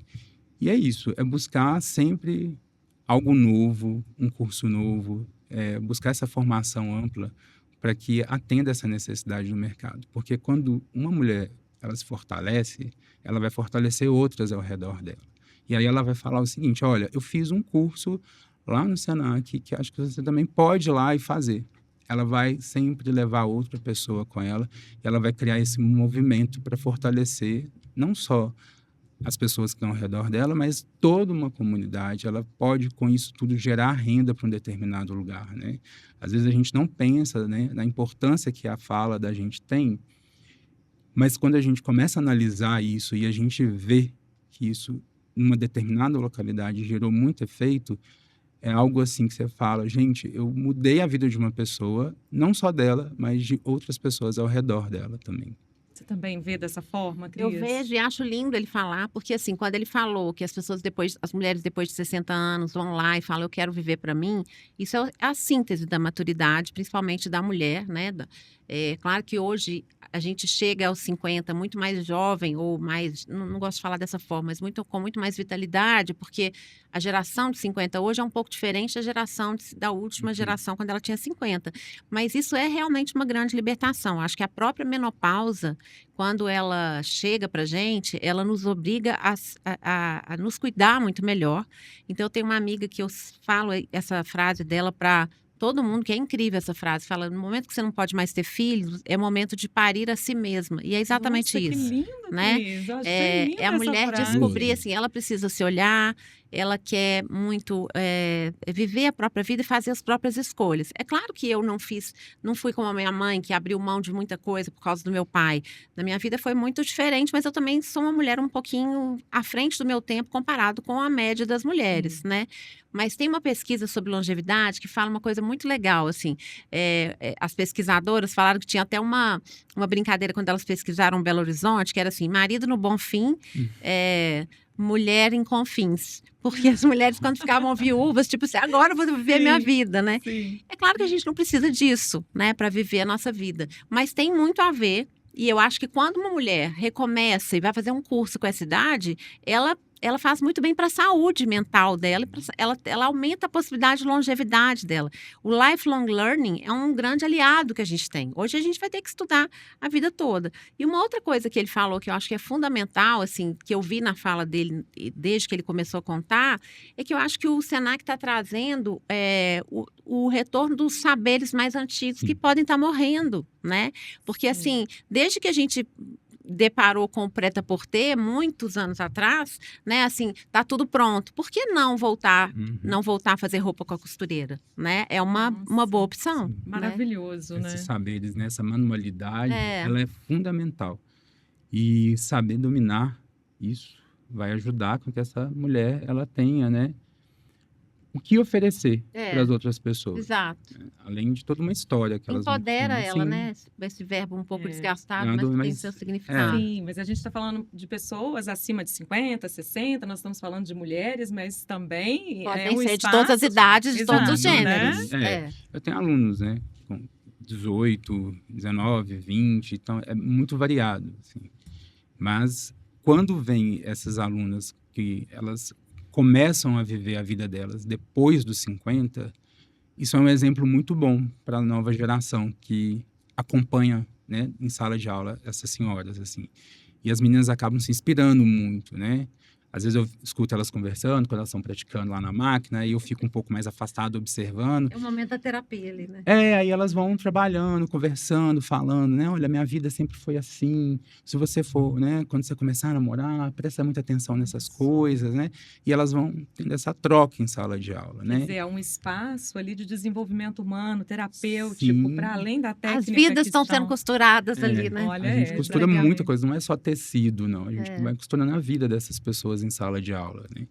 [SPEAKER 3] E é isso, é buscar sempre algo novo, um curso novo, buscar essa formação ampla para que atenda essa necessidade do mercado. Porque quando uma mulher ela se fortalece, ela vai fortalecer outras ao redor dela. E aí ela vai falar o seguinte: olha, eu fiz um curso lá no Senac que acho que você também pode ir lá e fazer. Ela vai sempre levar outra pessoa com ela e ela vai criar esse movimento para fortalecer não só as pessoas que estão ao redor dela, mas toda uma comunidade. Ela pode, com isso tudo, gerar renda para um determinado lugar, né? Às vezes a gente não pensa, né, na importância que a fala da gente tem, mas quando a gente começa a analisar isso e a gente vê que isso, numa determinada localidade, gerou muito efeito, é algo assim que você fala: gente, eu mudei a vida de uma pessoa, não só dela, mas de outras pessoas ao redor dela também.
[SPEAKER 1] Você também vê dessa forma, Cris?
[SPEAKER 2] Eu vejo e acho lindo ele falar, porque assim, quando ele falou que as mulheres depois de 60 anos vão lá e falam: eu quero viver para mim, isso é a síntese da maturidade, principalmente da mulher, né? Claro que hoje a gente chega aos 50 muito mais jovem, ou mais, não gosto de falar dessa forma, mas com muito mais vitalidade, porque a geração de 50 hoje é um pouco diferente da geração da última geração, quando ela tinha 50. Mas isso é realmente uma grande libertação. Acho que a própria menopausa, quando ela chega pra gente, ela nos obriga a nos cuidar muito melhor. Então, eu tenho uma amiga que eu falo essa frase dela para todo mundo, que é incrível essa frase, fala, no momento que você não pode mais ter filhos, é momento de parir a si mesma. E é exatamente
[SPEAKER 1] Nossa,
[SPEAKER 2] isso.
[SPEAKER 1] que lindo,
[SPEAKER 2] Né?
[SPEAKER 1] Cris. Eu achei linda
[SPEAKER 2] É a
[SPEAKER 1] essa
[SPEAKER 2] mulher
[SPEAKER 1] frase.
[SPEAKER 2] descobrir, assim, ela precisa se olhar, ela quer muito viver a própria vida e fazer as próprias escolhas. É claro que eu não fui como a minha mãe, que abriu mão de muita coisa por causa do meu pai. Na minha vida foi muito diferente, mas eu também sou uma mulher um pouquinho à frente do meu tempo comparado com a média das mulheres, né? Mas tem uma pesquisa sobre longevidade que fala uma coisa muito legal, assim. As pesquisadoras falaram que tinha até uma brincadeira quando elas pesquisaram Belo Horizonte, que era assim, marido no Bonfim, mulher em Confins. Porque as mulheres, quando ficavam viúvas, tipo assim, agora eu vou viver minha vida, né?
[SPEAKER 1] Sim.
[SPEAKER 2] É claro que a gente não precisa disso, né, para viver a nossa vida. Mas tem muito a ver. E eu acho que quando uma mulher recomeça e vai fazer um curso com essa idade, ela faz muito bem para a saúde mental dela, ela aumenta a possibilidade de longevidade dela. O lifelong learning é um grande aliado que a gente tem. Hoje a gente vai ter que estudar a vida toda. E uma outra coisa que ele falou que eu acho que é fundamental, assim, que eu vi na fala dele desde que ele começou a contar, é que eu acho que o Senac está trazendo o retorno dos saberes mais antigos que podem estar morrendo, né? Porque, assim, desde que a gente deparou com o prêt-à-porter muitos anos atrás, né? Assim, tá tudo pronto. Por que não voltar a fazer roupa com a costureira, né? É uma boa opção.
[SPEAKER 3] Sim.
[SPEAKER 1] Maravilhoso, né?
[SPEAKER 3] Esses saberes, né? Essa manualidade,
[SPEAKER 2] É.
[SPEAKER 3] ela é fundamental. E saber dominar isso vai ajudar com que essa mulher ela tenha, né, o que oferecer para as outras pessoas.
[SPEAKER 2] Exato.
[SPEAKER 3] Além de toda uma história que elas vão
[SPEAKER 2] Empodera
[SPEAKER 3] tendo,
[SPEAKER 2] ela,
[SPEAKER 3] sim.
[SPEAKER 2] né? Esse verbo um pouco desgastado,
[SPEAKER 3] Não,
[SPEAKER 2] mas tem
[SPEAKER 3] mas-
[SPEAKER 2] seu significado.
[SPEAKER 1] Sim, mas a gente está falando de pessoas acima de 50, 60, nós estamos falando de mulheres, mas também
[SPEAKER 2] Podem
[SPEAKER 1] um
[SPEAKER 2] ser de
[SPEAKER 1] espaço...
[SPEAKER 2] todas as idades, de todos os
[SPEAKER 1] Exato, né?
[SPEAKER 2] gêneros.
[SPEAKER 3] Eu tenho alunos, né, com 18, 19, 20, então é muito variado, assim. Mas quando vem essas alunas que elas começam a viver a vida delas depois dos 50, isso é um exemplo muito bom para a nova geração que acompanha, né, em sala de aula essas senhoras, assim. E as meninas acabam se inspirando muito, né? Às vezes eu escuto elas conversando, quando elas estão praticando lá na máquina, e eu fico um pouco mais afastado observando.
[SPEAKER 2] É o momento da terapia ali, né?
[SPEAKER 3] Aí elas vão trabalhando, conversando, falando, né? Olha, minha vida sempre foi assim. Se você for, né? Quando você começar a namorar, presta muita atenção nessas coisas, né? E elas vão tendo essa troca em sala de aula,
[SPEAKER 1] Quer
[SPEAKER 3] né?
[SPEAKER 1] dizer, é um espaço ali de desenvolvimento humano, terapêutico,
[SPEAKER 3] Sim.
[SPEAKER 1] para além da técnica.
[SPEAKER 2] As vidas
[SPEAKER 1] que
[SPEAKER 2] estão sendo costuradas ali, né?
[SPEAKER 1] Olha,
[SPEAKER 3] A gente costura
[SPEAKER 1] praticamente.
[SPEAKER 3] muita coisa, não é só tecido, não. A gente vai costurando a vida dessas pessoas em sala de aula, né?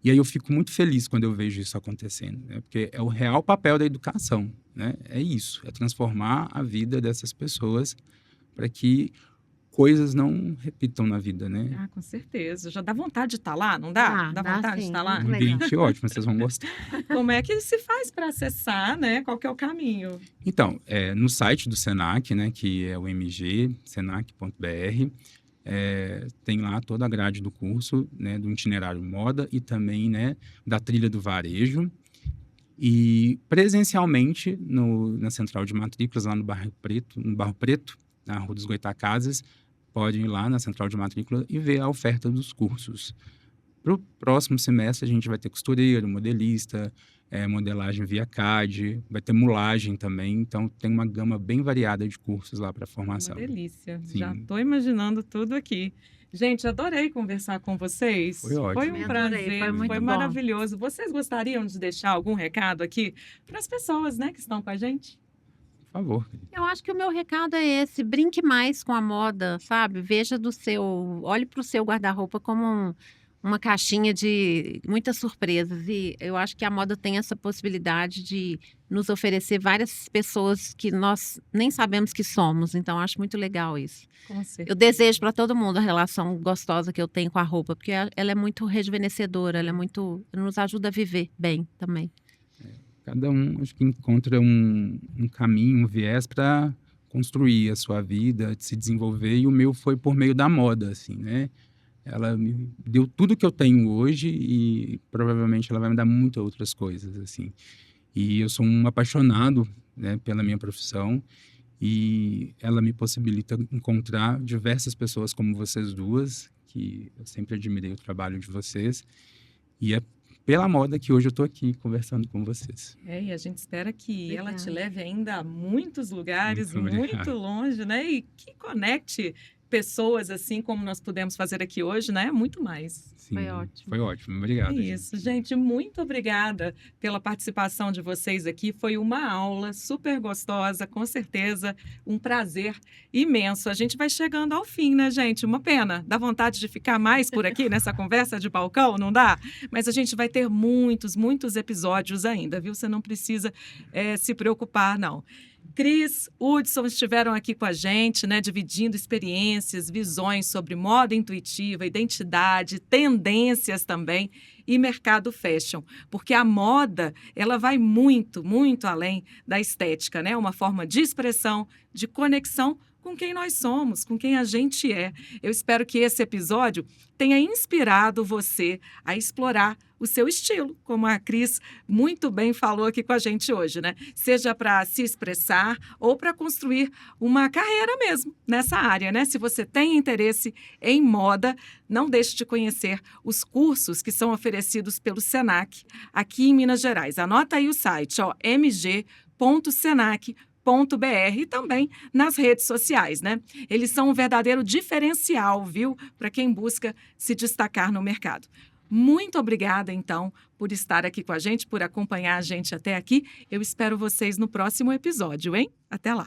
[SPEAKER 3] E aí eu fico muito feliz quando eu vejo isso acontecendo, né? Porque é o real papel da educação, né? É isso, é transformar a vida dessas pessoas para que coisas não repitam na vida, né?
[SPEAKER 1] Ah, com certeza. Já dá vontade de estar lá, não dá? Dá vontade de
[SPEAKER 2] sim.
[SPEAKER 1] estar lá?
[SPEAKER 3] Um ambiente ótimo, vocês vão gostar.
[SPEAKER 1] Como é que se faz para acessar, né? Qual que é o caminho?
[SPEAKER 3] Então, no site do Senac, né, que é o MG, senac.br, tem lá toda a grade do curso, né, do itinerário moda e também, né, da trilha do varejo. E presencialmente na central de matrículas, lá no Barro Preto, na Rua dos Goitacazes, podem ir lá na central de matrícula e ver a oferta dos cursos. Para o próximo semestre, a gente vai ter costureiro, modelista, modelagem via CAD, vai ter mulagem também. Então, tem uma gama bem variada de cursos lá para formação.
[SPEAKER 1] Uma delícia.
[SPEAKER 3] Sim.
[SPEAKER 1] Já estou imaginando tudo aqui. Gente, adorei conversar com vocês.
[SPEAKER 3] Foi ótimo.
[SPEAKER 1] Foi um prazer,
[SPEAKER 2] Adorei, foi muito bom.
[SPEAKER 1] maravilhoso. Vocês gostariam de deixar algum recado aqui para as pessoas, né, que estão com a gente?
[SPEAKER 3] Por favor.
[SPEAKER 2] Eu acho que o meu recado é esse: brinque mais com a moda, sabe? Olhe para o seu guarda-roupa como uma caixinha de muitas surpresas. E eu acho que a moda tem essa possibilidade de nos oferecer várias pessoas que nós nem sabemos que somos. Então, eu acho muito legal isso.
[SPEAKER 1] Com certeza.
[SPEAKER 2] Eu desejo para todo mundo a relação gostosa que eu tenho com a roupa, porque ela é muito rejuvenescedora, nos ajuda a viver bem também.
[SPEAKER 3] Cada um, acho que encontra um caminho, um viés para construir a sua vida, de se desenvolver, e o meu foi por meio da moda, assim, né? Ela me deu tudo que eu tenho hoje e provavelmente ela vai me dar muitas outras coisas, assim. E eu sou um apaixonado, né, pela minha profissão e ela me possibilita encontrar diversas pessoas como vocês duas, que eu sempre admirei o trabalho de vocês. E é pela moda que hoje eu estou aqui conversando com vocês.
[SPEAKER 1] E a gente espera que ela te
[SPEAKER 2] Obrigada.
[SPEAKER 1] leve ainda a muitos lugares,
[SPEAKER 3] Muito
[SPEAKER 1] muito
[SPEAKER 3] obrigado.
[SPEAKER 1] longe, né? E que conecte pessoas assim como nós pudemos fazer aqui hoje, né? Muito mais.
[SPEAKER 2] Foi ótimo.
[SPEAKER 3] Foi ótimo. Obrigado,
[SPEAKER 1] Isso, gente, muito obrigada pela participação de vocês aqui. Foi uma aula super gostosa, com certeza, um prazer imenso. A gente vai chegando ao fim, né, gente? Uma pena. Dá vontade de ficar mais por aqui nessa conversa de balcão, não dá? Mas a gente vai ter muitos episódios ainda, viu? Você não precisa se preocupar, não. Cris, Hudson estiveram aqui com a gente, né, dividindo experiências, visões sobre moda intuitiva, identidade, tendências também e mercado fashion, porque a moda, ela vai muito além da estética, né? Uma forma de expressão, de conexão com quem nós somos, com quem a gente é. Eu espero que esse episódio tenha inspirado você a explorar o seu estilo, como a Cris muito bem falou aqui com a gente hoje, né? Seja para se expressar ou para construir uma carreira mesmo nessa área, né? Se você tem interesse em moda, não deixe de conhecer os cursos que são oferecidos pelo Senac aqui em Minas Gerais. Anota aí o site, ó, mg.senac.br e também nas redes sociais, né? Eles são um verdadeiro diferencial, viu? Para quem busca se destacar no mercado. Muito obrigada, então, por estar aqui com a gente, por acompanhar a gente até aqui. Eu espero vocês no próximo episódio, hein? Até lá!